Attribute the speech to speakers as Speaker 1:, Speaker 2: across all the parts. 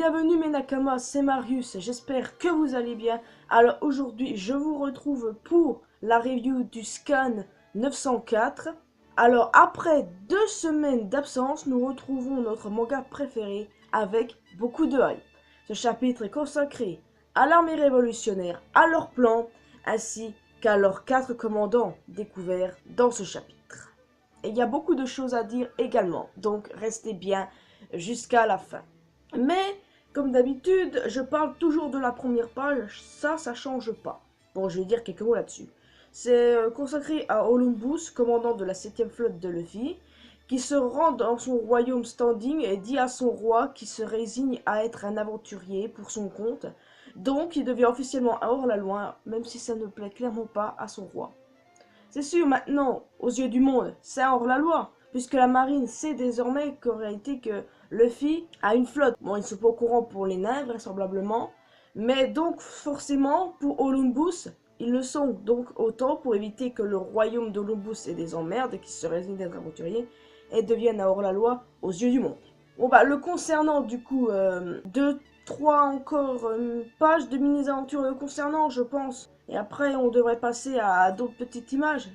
Speaker 1: bienvenue mes Nakamas, c'est Marius, j'espère que vous allez bien. Alors aujourd'hui, je vous retrouve pour la review du Scan 904. Alors après 2 semaines d'absence, nous retrouvons notre manga préféré avec beaucoup de hype. Ce chapitre est consacré à l'armée révolutionnaire, à leur plan, ainsi qu'à leurs 4 commandants découverts dans ce chapitre. Et il y a beaucoup de choses à dire également, donc restez bien jusqu'à la fin. Mais, comme d'habitude, je parle toujours de la première page, ça change pas. Bon, je vais dire quelques mots là-dessus. C'est consacré à Olympus, commandant de la 7e flotte de Luffy, qui se rend dans son royaume standing et dit à son roi qu'il se résigne à être un aventurier pour son compte. Donc, il devient officiellement un hors-la-loi, même si ça ne plaît clairement pas à son roi. C'est sûr, maintenant, aux yeux du monde, c'est un hors-la-loi, puisque la marine sait désormais qu'en réalité que Luffy a une flotte. Bon, ils ne sont pas au courant pour les nains, vraisemblablement, mais donc forcément, pour Olympus, ils le sont. Donc autant pour éviter que le royaume d'Olympus ait des emmerdes, qui se résigne d'être aventurier, et devienne un hors-la-loi aux yeux du monde. Bon bah, le concernant du coup, 2-3 encore pages de mini-aventures le concernant, je pense. Et après, on devrait passer à d'autres petites images.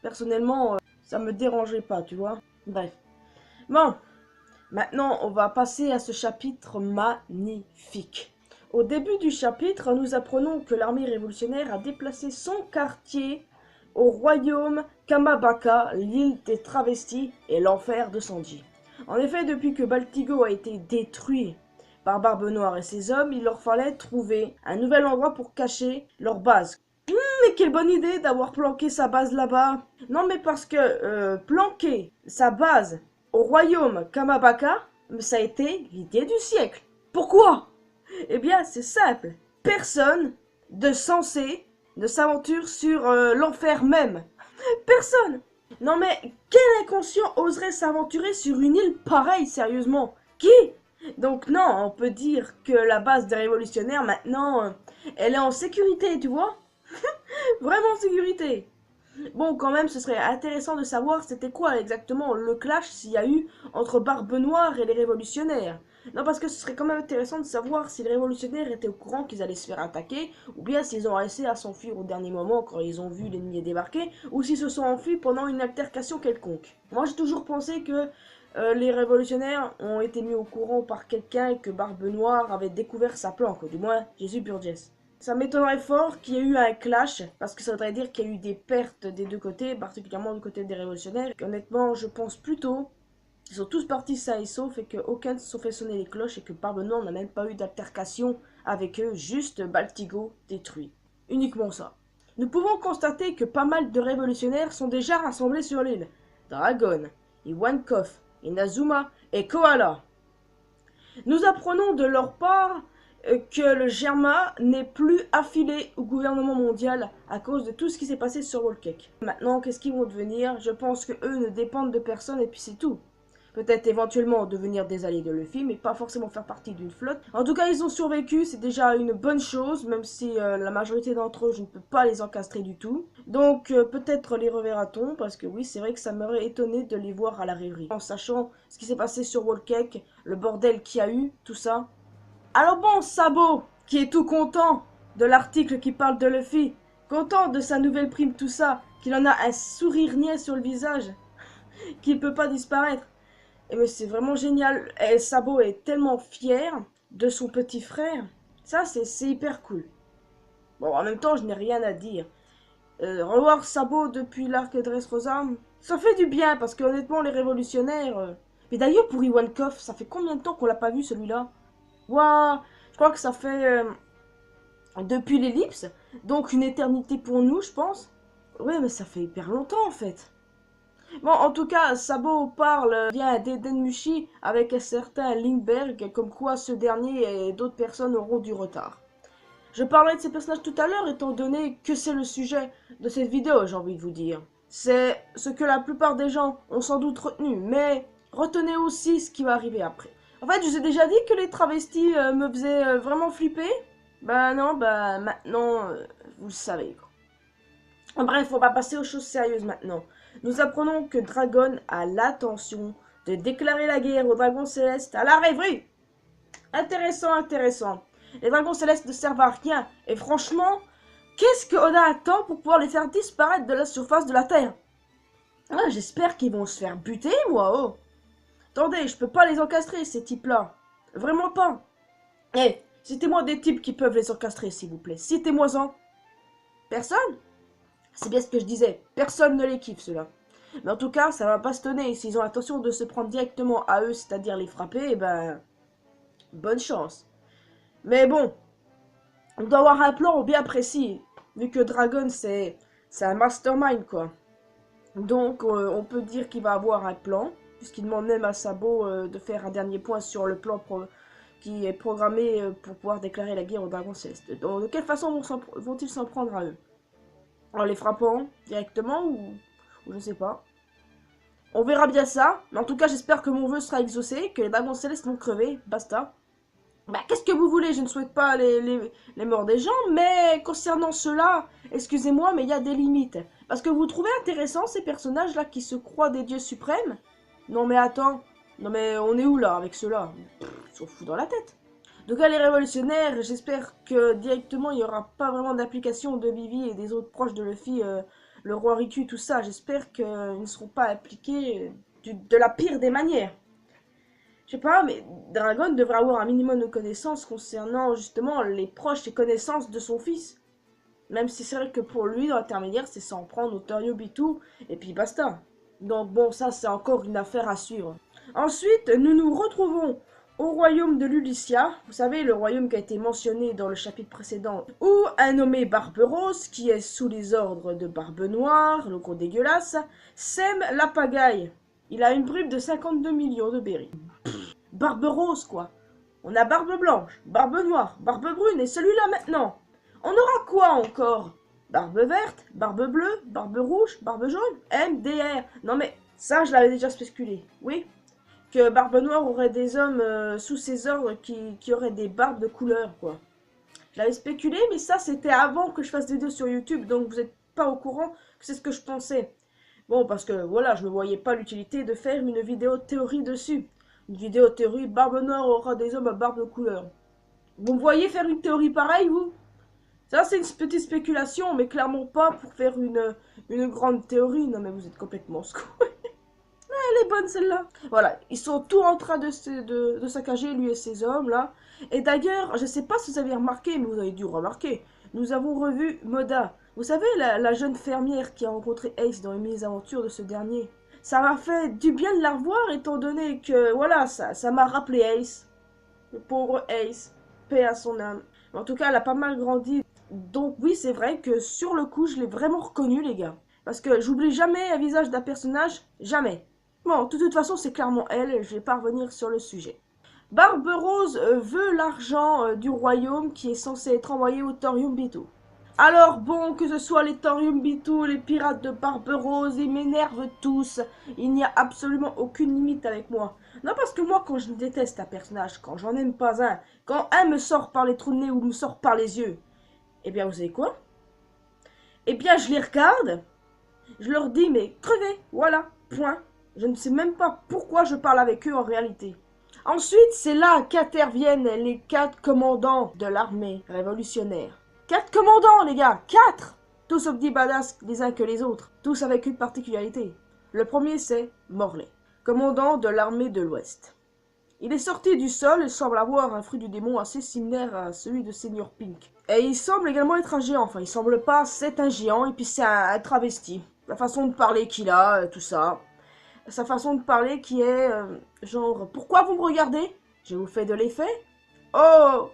Speaker 1: Personnellement, ça me dérangeait pas, tu vois. Bref. Bon, maintenant, on va passer à ce chapitre magnifique. Au début du chapitre, nous apprenons que l'armée révolutionnaire a déplacé son quartier au royaume Kamabaka, l'île des travestis et l'enfer de Sanji. En effet, depuis que Baltigo a été détruit par Barbe Noire et ses hommes, il leur fallait trouver un nouvel endroit pour cacher leur base. Mais quelle bonne idée d'avoir planqué sa base là-bas. Non mais parce que planquer sa base au royaume Kamabaka, ça a été l'idée du siècle. Pourquoi? Eh bien c'est simple. Personne de sensé ne s'aventure sur l'enfer même. Personne. Non mais quel inconscient oserait s'aventurer sur une île pareille, sérieusement? Qui? Donc non, on peut dire que la base des révolutionnaires maintenant, elle est en sécurité, tu vois? Vraiment en sécurité. Bon, quand même, ce serait intéressant de savoir c'était quoi exactement le clash s'il y a eu entre Barbe Noire et les révolutionnaires. Non, parce que ce serait quand même intéressant de savoir si les révolutionnaires étaient au courant qu'ils allaient se faire attaquer, ou bien s'ils ont réussi à s'enfuir au dernier moment quand ils ont vu l'ennemi débarquer, ou s'ils se sont enfuis pendant une altercation quelconque. Moi, j'ai toujours pensé que les révolutionnaires ont été mis au courant par quelqu'un et que Barbe Noire avait découvert sa planque, ou du moins Jésus Burgess. Ça m'étonnerait fort qu'il y ait eu un clash, parce que ça voudrait dire qu'il y a eu des pertes des deux côtés, particulièrement du côté des révolutionnaires. Et honnêtement, je pense plutôt qu'ils sont tous partis sains et saufs et qu'aucun ne se sont fait sonner les cloches et que Barbe Noire n'a même pas eu d'altercation avec eux, juste Baltigo détruit. Uniquement ça. Nous pouvons constater que pas mal de révolutionnaires sont déjà rassemblés sur l'île. Dragon, Ivankov, Inazuma et Koala. Nous apprenons de leur part que le Germa n'est plus affilié au gouvernement mondial à cause de tout ce qui s'est passé sur Whole Cake. Maintenant, qu'est-ce qu'ils vont devenir? Je pense que eux ne dépendent de personne et puis c'est tout. Peut-être éventuellement devenir des alliés de Luffy, mais pas forcément faire partie d'une flotte. En tout cas, ils ont survécu, c'est déjà une bonne chose, même si la majorité d'entre eux, je ne peux pas les encastrer du tout. Donc peut-être les reverra-t-on, parce que oui, c'est vrai que ça m'aurait étonné de les voir à la rêverie. En sachant ce qui s'est passé sur Whole Cake, le bordel qu'il y a eu, tout ça. Alors bon, Sabo, qui est tout content de l'article qui parle de Luffy, content de sa nouvelle prime, tout ça, qu'il en a un sourire niais sur le visage, qu'il ne peut pas disparaître. Et mais c'est vraiment génial. Et Sabo est tellement fier de son petit frère. Ça, c'est hyper cool. Bon, en même temps, je n'ai rien à dire. Revoir Sabo depuis l'arc de Dressrosa, ça fait du bien, parce que honnêtement, les révolutionnaires... Mais d'ailleurs, pour Ivankov, ça fait combien de temps qu'on l'a pas vu, celui-là? Waouh, je crois que ça fait depuis l'ellipse, donc une éternité pour nous, je pense. Ouais, mais ça fait hyper longtemps en fait. Bon, en tout cas, Sabo parle bien d'Eden Mushi avec un certain Lindbergh, comme quoi ce dernier et d'autres personnes auront du retard. Je parlerai de ces personnages tout à l'heure, étant donné que c'est le sujet de cette vidéo, j'ai envie de vous dire. C'est ce que la plupart des gens ont sans doute retenu, mais retenez aussi ce qui va arriver après. En fait, je vous ai déjà dit que les travestis me faisaient vraiment flipper. Bah non, bah maintenant, vous le savez. Quoi. Bref, on va passer aux choses sérieuses maintenant. Nous apprenons que Dragon a l'intention de déclarer la guerre aux dragons célestes à la rêverie. Intéressant, intéressant. Les dragons célestes ne servent à rien. Et franchement, qu'est-ce que Oda attend pour pouvoir les faire disparaître de la surface de la Terre? Ah, j'espère qu'ils vont se faire buter, moi, oh. Attendez, je peux pas les encastrer, ces types-là. Vraiment pas. Eh, citez-moi des types qui peuvent les encastrer, s'il vous plaît. Citez-moi-en. Personne? C'est bien ce que je disais. Personne ne les kiffe, ceux-là. Mais en tout cas, ça va bastonner. S'ils ont l'intention de se prendre directement à eux, c'est-à-dire les frapper, eh ben... bonne chance. Mais bon, on doit avoir un plan bien précis. Vu que Dragon, c'est un mastermind, quoi. Donc, on peut dire qu'il va avoir un plan. Puisqu'il demande même à Sabo de faire un dernier point sur le plan qui est programmé pour pouvoir déclarer la guerre aux dragons célestes. Donc, de quelle façon vont-ils s'en prendre à eux? En les frappant directement ou je sais pas. On verra bien ça. Mais en tout cas, j'espère que mon vœu sera exaucé, que les dragons célestes vont crever. Basta. Bah, qu'est-ce que vous voulez? Je ne souhaite pas les morts des gens, mais concernant cela, excusez-moi, mais il y a des limites. Parce que vous trouvez intéressant ces personnages-là qui se croient des dieux suprêmes? Non mais attends, non mais on est où là avec ceux-là? Ils sont fous dans la tête. Donc là, les révolutionnaires, j'espère que directement il n'y aura pas vraiment d'application de Vivi et des autres proches de Luffy, le roi Riku, tout ça. J'espère qu'ils ne seront pas appliqués de la pire des manières. Je sais pas, mais Dragon devrait avoir un minimum de connaissances concernant justement les proches et connaissances de son fils. Même si c'est vrai que pour lui, dans l'intermédiaire, c'est s'en prendre au Toriobitu et puis basta. Donc bon, ça c'est encore une affaire à suivre. Ensuite, nous nous retrouvons au royaume de Lulicia. Vous savez, le royaume qui a été mentionné dans le chapitre précédent. Où un nommé Barbe-Rose, qui est sous les ordres de Barbe-Noire, le gros dégueulasse, sème la pagaille. Il a une brute de 52 millions de berries. Barbe rose, quoi. On a barbe blanche, barbe noire, barbe brune, et celui-là maintenant. On aura quoi encore? Barbe verte, barbe bleue, barbe rouge, barbe jaune, MDR. Non mais, ça je l'avais déjà spéculé, oui. Que Barbe Noire aurait des hommes sous ses ordres qui auraient des barbes de couleur, quoi. Je l'avais spéculé, mais ça c'était avant que je fasse des vidéos sur YouTube, donc vous n'êtes pas au courant que c'est ce que je pensais. Bon, parce que voilà, je ne voyais pas l'utilité de faire une vidéo théorie dessus. Une vidéo théorie, Barbe Noire aura des hommes à barbe de couleur. Vous me voyez faire une théorie pareille, vous? Ça, c'est une petite spéculation, mais clairement pas pour faire une grande théorie. Non, mais vous êtes complètement sco. Elle est bonne, celle-là. Voilà, ils sont tous en train de saccager, lui et ses hommes, là. Et d'ailleurs, je sais pas si vous avez remarqué, mais vous avez dû remarquer, nous avons revu Moda. Vous savez, la jeune fermière qui a rencontré Ace dans les mésaventures de ce dernier. Ça m'a fait du bien de la revoir, étant donné que, voilà, ça m'a rappelé Ace. Le pauvre Ace. Paix à son âme. En tout cas, elle a pas mal grandi. Donc oui, c'est vrai que sur le coup, je l'ai vraiment reconnu, les gars. Parce que j'oublie jamais un visage d'un personnage, jamais. Bon, de toute façon, c'est clairement elle, je vais pas revenir sur le sujet. Barbe Rose veut l'argent du royaume qui est censé être envoyé au Thorium Bitu. Alors bon, que ce soit les Thorium Bitu, les pirates de Barbe Rose, ils m'énervent tous. Il n'y a absolument aucune limite avec moi. Non, parce que moi, quand je déteste un personnage, quand j'en aime pas un, quand un me sort par les trous de nez ou me sort par les yeux, eh bien, vous savez quoi? Eh bien, je les regarde, je leur dis, mais crevez, voilà, point. Je ne sais même pas pourquoi je parle avec eux en réalité. Ensuite, c'est là qu'interviennent les 4 commandants de l'armée révolutionnaire. 4 commandants, les gars, 4! Tous aussi badass les uns que les autres, tous avec une particularité. Le premier, c'est Morley, commandant de l'armée de l'Ouest. Il est sorti du sol et semble avoir un fruit du démon assez similaire à celui de Seigneur Pink. Et il semble également être un géant, enfin il semble pas, c'est un géant, et puis c'est un travesti. La façon de parler qu'il a, tout ça. Sa façon de parler qui est genre, pourquoi vous me regardez? Je vous fais de l'effet? Oh!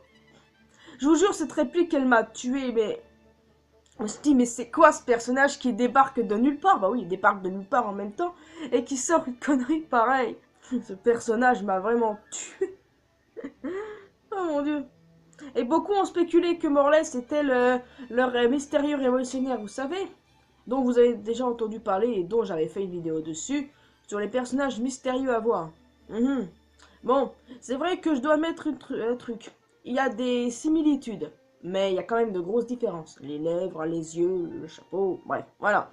Speaker 1: Je vous jure, cette réplique, elle m'a tué, mais... On se dit, mais c'est quoi ce personnage qui débarque de nulle part? Bah oui, il débarque de nulle part en même temps, et qui sort une connerie pareille. Ce personnage m'a vraiment tué. Oh mon dieu. Et beaucoup ont spéculé que Morley c'était leur mystérieux révolutionnaire, vous savez, dont vous avez déjà entendu parler et dont j'avais fait une vidéo dessus, sur les personnages mystérieux à voir. Bon, c'est vrai que je dois mettre un truc. Il y a des similitudes, mais il y a quand même de grosses différences. Les lèvres, les yeux, le chapeau, bref, voilà.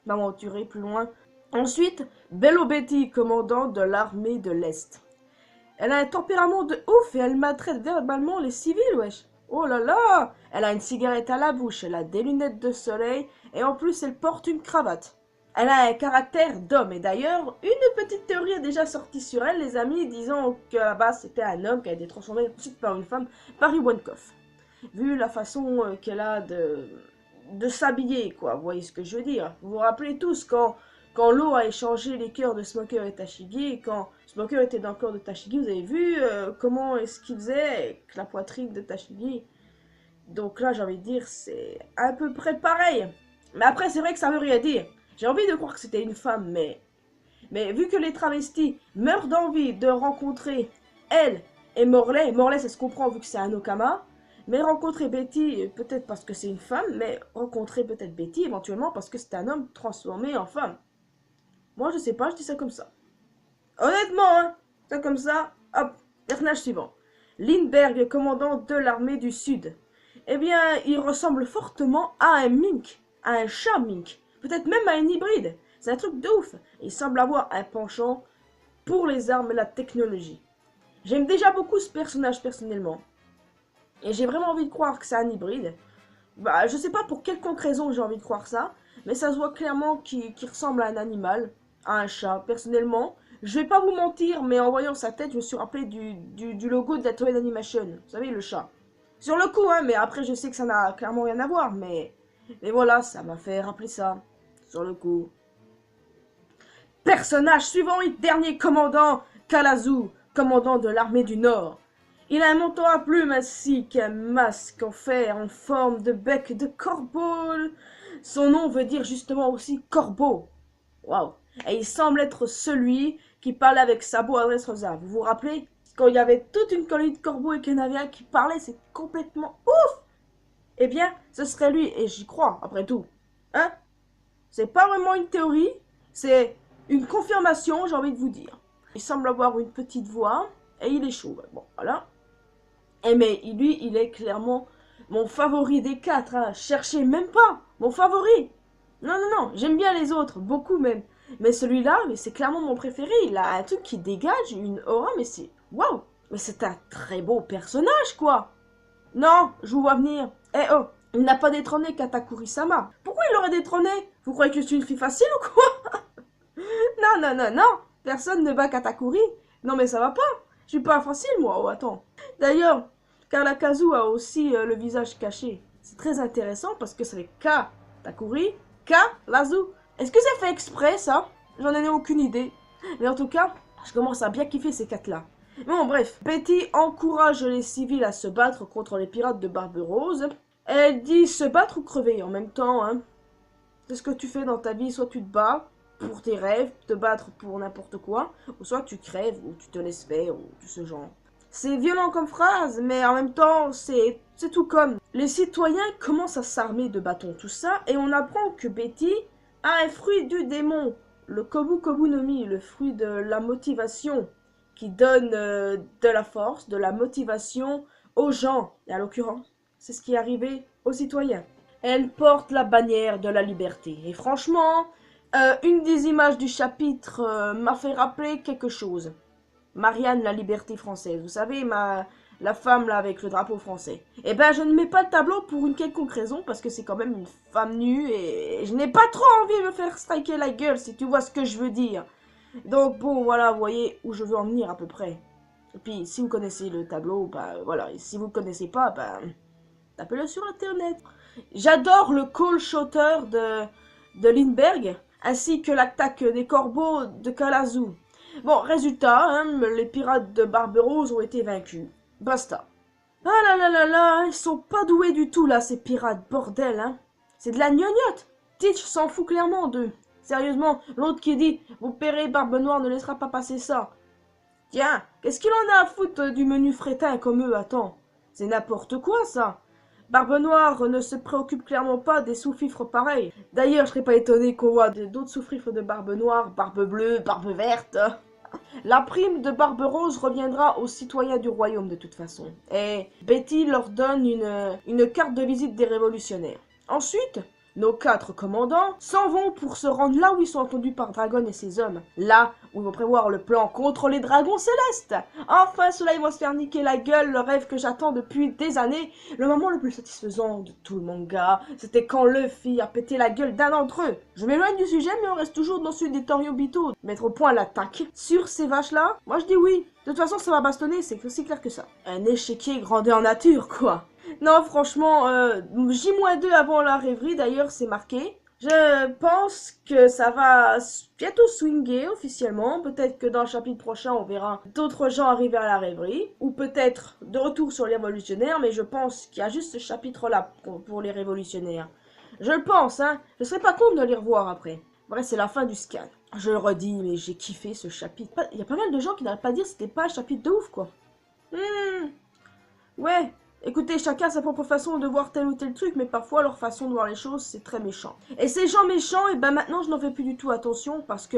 Speaker 1: Pas m'aventurer plus loin. Ensuite, Bello Betty, commandant de l'armée de l'Est. Elle a un tempérament de ouf et elle maltraite verbalement les civils, wesh. Oh là là! Elle a une cigarette à la bouche, elle a des lunettes de soleil et en plus elle porte une cravate. Elle a un caractère d'homme et d'ailleurs, une petite théorie est déjà sortie sur elle, les amis, disant qu'à la base c'était un homme qui a été transformé ensuite par une femme, Barry Wankoff. Vu la façon qu'elle a de s'habiller, quoi, vous voyez ce que je veux dire. Vous vous rappelez tous quand Law a échangé les cœurs de Smoker et Tashigi, et quand Smoker était dans le corps de Tashigi, vous avez vu comment est-ce qu'il faisait avec la poitrine de Tashigi. Donc là, j'ai envie de dire, c'est à peu près pareil. Mais après, c'est vrai que ça veut rien dire. J'ai envie de croire que c'était une femme, mais vu que les travestis meurent d'envie de rencontrer elle et Morley ça se comprend vu que c'est un Okama, mais rencontrer Betty, peut-être parce que c'est une femme, mais rencontrer peut-être Betty éventuellement parce que c'est un homme transformé en femme. Moi, je sais pas, je dis ça comme ça. Honnêtement, hein, ça comme ça, hop, personnage suivant. Lindbergh, commandant de l'armée du Sud. Eh bien, il ressemble fortement à un mink, à un chat mink, peut-être même à un hybride. C'est un truc de ouf. Il semble avoir un penchant pour les armes et la technologie. J'aime déjà beaucoup ce personnage personnellement. Et j'ai vraiment envie de croire que c'est un hybride. Bah, je sais pas pour quelconque raison j'ai envie de croire ça, mais ça se voit clairement qu'il ressemble à un animal, à un chat. Personnellement, je vais pas vous mentir, mais en voyant sa tête, je me suis rappelé du logo de la Toei Animation. Vous savez, le chat. Sur le coup, hein, mais après, je sais que ça n'a clairement rien à voir, mais voilà, ça m'a fait rappeler ça. Sur le coup. Personnage suivant et dernier commandant, Kalazu, commandant de l'armée du Nord. Il a un manteau à plumes ainsi qu'un masque en fer en forme de bec de corbeau. Son nom veut dire justement aussi corbeau. Waouh. Et il semble être celui qui parle avec Sabo à Dressrosa. Vous vous rappelez? Quand il y avait toute une colonie de corbeaux et qu'il y en avait un qui parlait, c'est complètement ouf. Eh bien, ce serait lui, et j'y crois, après tout. Hein? C'est pas vraiment une théorie, c'est une confirmation, j'ai envie de vous dire. Il semble avoir une petite voix, et il est chauve. Bon, voilà. Et mais lui, il est clairement mon favori des quatre. Hein. Cherchez même pas, mon favori. Non, non, non, j'aime bien les autres, beaucoup même. Mais celui-là, mais c'est clairement mon préféré. Il a un truc qui dégage, une aura, mais c'est... Waouh. Mais c'est un très beau personnage, quoi. Non, je vous vois venir. Eh oh, il n'a pas détrôné Katakuri-sama. Pourquoi il l'aurait détrôné? Vous croyez que je suis une fille facile ou quoi? Non, non, non, non. Personne ne bat Katakuri. Non, mais ça va pas. Je suis pas facile, moi. Oh, attends. D'ailleurs, Kazu a aussi le visage caché. C'est très intéressant parce que c'est Katakuri, Lazu. Est-ce que c'est fait exprès, ça? J'en ai aucune idée. Mais en tout cas, je commence à bien kiffer ces quatre-là. Bon, bref. Betty encourage les civils à se battre contre les pirates de Barbe Rose. Elle dit se battre ou crever en même temps, hein. C'est ce que tu fais dans ta vie, soit tu te bats pour tes rêves, te battre pour n'importe quoi, ou soit tu crèves, ou tu te laisses faire, ou tout ce genre. C'est violent comme phrase, mais en même temps, c'est tout comme. Les citoyens commencent à s'armer de bâtons, tout ça, et on apprend que Betty a un fruit du démon, le Kobu Kobu no Mi, le fruit de la motivation, qui donne de la force, de la motivation aux gens, et à l'occurrence, c'est ce qui est arrivé aux citoyens. Elle porte la bannière de la liberté, et franchement, une des images du chapitre m'a fait rappeler quelque chose. Marianne, la liberté française. Vous savez, la femme là avec le drapeau français. Eh ben, je ne mets pas le tableau pour une quelconque raison, parce que c'est quand même une femme nue, et je n'ai pas trop envie de me faire striker la gueule, si tu vois ce que je veux dire. Donc bon, voilà, vous voyez où je veux en venir à peu près. Et puis, si vous connaissez le tableau, bah voilà. Et si vous ne connaissez pas, bah tapez-le sur internet. J'adore le call shooter de Lindbergh, ainsi que l'attaque des corbeaux de Kalazu. Bon, résultat, hein, les pirates de Barbe Rose ont été vaincus. Basta. Ah là là là là, ils sont pas doués du tout là, ces pirates, bordel, hein. C'est de la gnognotte. Teach s'en fout clairement d'eux. Sérieusement, l'autre qui dit « Vous paierez, Barbe Noire ne laissera pas passer ça ». Tiens, qu'est-ce qu'il en a à foutre du menu frétin comme eux, attends. C'est n'importe quoi, ça. Barbe Noire ne se préoccupe clairement pas des sous-fifres pareils. D'ailleurs, je serais pas étonné qu'on voit d'autres sous-fifres de Barbe Noire, Barbe Bleue, Barbe Verte. La prime de Barbe Rose reviendra aux citoyens du royaume de toute façon. Et Betty leur donne une carte de visite des révolutionnaires. Ensuite, Nos 4 commandants s'en vont pour se rendre là où ils sont entendus par Dragon et ses hommes. Là où ils vont prévoir le plan contre les dragons célestes. Enfin, ceux-là, ils vont se faire niquer la gueule, le rêve que j'attends depuis des années. Le moment le plus satisfaisant de tout le manga, c'était quand Luffy a pété la gueule d'un d'entre eux. Je m'éloigne du sujet, mais on reste toujours dans celui des Toriobito. Mettre au point l'attaque sur ces vaches-là, moi je dis oui. De toute façon, ça va bastonner, c'est aussi clair que ça. Un échiquier grandeur nature, quoi. Non, franchement, J-2 avant la rêverie, d'ailleurs, c'est marqué. Je pense que ça va bientôt swinger officiellement. Peut-être que dans le chapitre prochain, on verra d'autres gens arriver à la rêverie. Ou peut-être de retour sur les révolutionnaires. Mais je pense qu'il y a juste ce chapitre-là pour les révolutionnaires. Je le pense, hein. Je serais pas contre de les revoir après. Bref, c'est la fin du scan. Je le redis, mais j'ai kiffé ce chapitre. Il y a pas mal de gens qui n'arrêtent pas de dire que c'était pas un chapitre de ouf, quoi. Ouais, écoutez, chacun a sa propre façon de voir tel ou tel truc, mais parfois leur façon de voir les choses, c'est très méchant. Et ces gens méchants, et ben maintenant je n'en fais plus du tout attention, parce que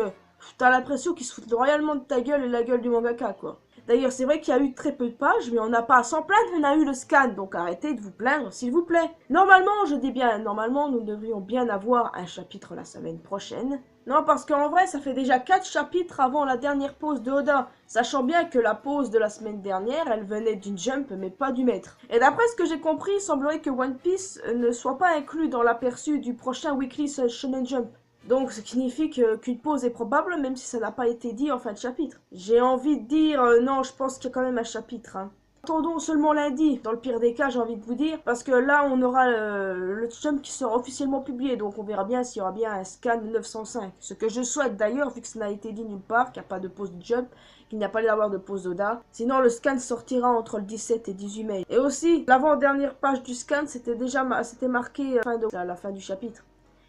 Speaker 1: t'as l'impression qu'ils se foutent royalement de ta gueule et la gueule du mangaka, quoi. D'ailleurs, c'est vrai qu'il y a eu très peu de pages, mais on n'a pas à s'en plaindre, on a eu le scan, donc arrêtez de vous plaindre, s'il vous plaît. Normalement, je dis bien, normalement, nous devrions bien avoir un chapitre la semaine prochaine. Non, parce qu'en vrai, ça fait déjà 4 chapitres avant la dernière pause de Oda, sachant bien que la pause de la semaine dernière, elle venait d'une Jump, mais pas du maître. Et d'après ce que j'ai compris, il semblerait que One Piece ne soit pas inclus dans l'aperçu du prochain Weekly Shonen Jump. Donc, ce qui signifie qu'une pause est probable, même si ça n'a pas été dit en fin de chapitre. J'ai envie de dire, non, je pense qu'il y a quand même un chapitre, hein. Attendons seulement lundi, dans le pire des cas, j'ai envie de vous dire, parce que là, on aura le Jump qui sera officiellement publié, donc on verra bien s'il y aura bien un scan 905. Ce que je souhaite d'ailleurs, vu que ça n'a été dit nulle part, qu'il n'y a pas de pause de Jump, qu'il n'y a pas d'avoir de pause d'Oda. Sinon, le scan sortira entre le 17 et 18 mai. Et aussi, l'avant-dernière page du scan, c'était marqué à la fin du chapitre.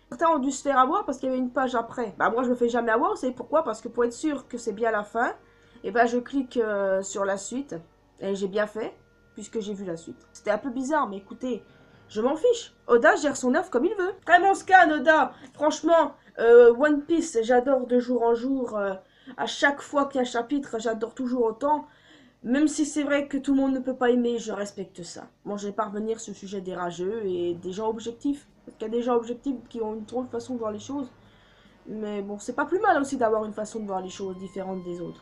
Speaker 1: Certains ont dû se faire avoir parce qu'il y avait une page après. Bah moi je me fais jamais avoir, vous savez pourquoi? Parce que pour être sûr que c'est bien la fin, et ben je clique sur la suite. Et j'ai bien fait, puisque j'ai vu la suite. C'était un peu bizarre, mais écoutez, je m'en fiche. Oda gère son œuvre comme il veut. Très bon scan, Oda. Franchement, One Piece, j'adore de jour en jour. À chaque fois qu'il y a un chapitre, j'adore toujours autant. Même si c'est vrai que tout le monde ne peut pas aimer, je respecte ça. Bon, je vais pas revenir sur le sujet des rageux et des gens objectifs. Parce qu'il y a des gens objectifs qui ont une drôle de façon de voir les choses. Mais bon, c'est pas plus mal aussi d'avoir une façon de voir les choses différente des autres.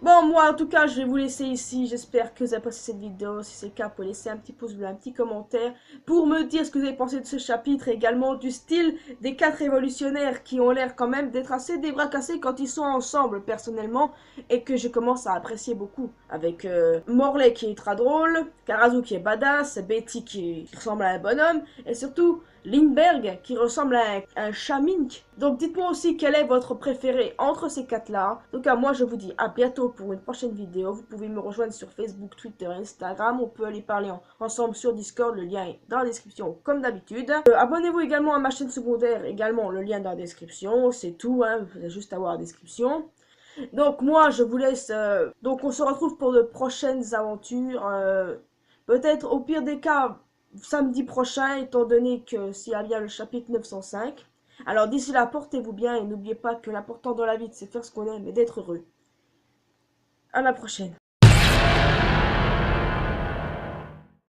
Speaker 1: Bon, moi, en tout cas, je vais vous laisser ici. J'espère que vous avez apprécié cette vidéo. Si c'est le cas, vous pouvez laisser un petit pouce bleu, un petit commentaire pour me dire ce que vous avez pensé de ce chapitre et également du style des 4 révolutionnaires qui ont l'air quand même d'être assez des bras cassés quand ils sont ensemble, personnellement, et que je commence à apprécier beaucoup. Avec Morley qui est très drôle, Karazu qui est badass, Betty qui ressemble à un bonhomme, et surtout Lindbergh qui ressemble à un chat mink. Donc dites-moi aussi quel est votre préféré entre ces 4-là. Donc moi je vous dis à bientôt pour une prochaine vidéo. Vous pouvez me rejoindre sur Facebook, Twitter, Instagram. On peut aller parler ensemble sur Discord. Le lien est dans la description comme d'habitude. Abonnez-vous également à ma chaîne secondaire. Également le lien dans la description. C'est tout, hein. Vous avez juste à voir la description. Donc moi je vous laisse. Donc on se retrouve pour de prochaines aventures. Peut-être au pire des cas samedi prochain, étant donné que s'il y a bien le chapitre 905. Alors d'ici là, portez-vous bien et n'oubliez pas que l'important dans la vie, c'est de faire ce qu'on aime et d'être heureux. À la prochaine.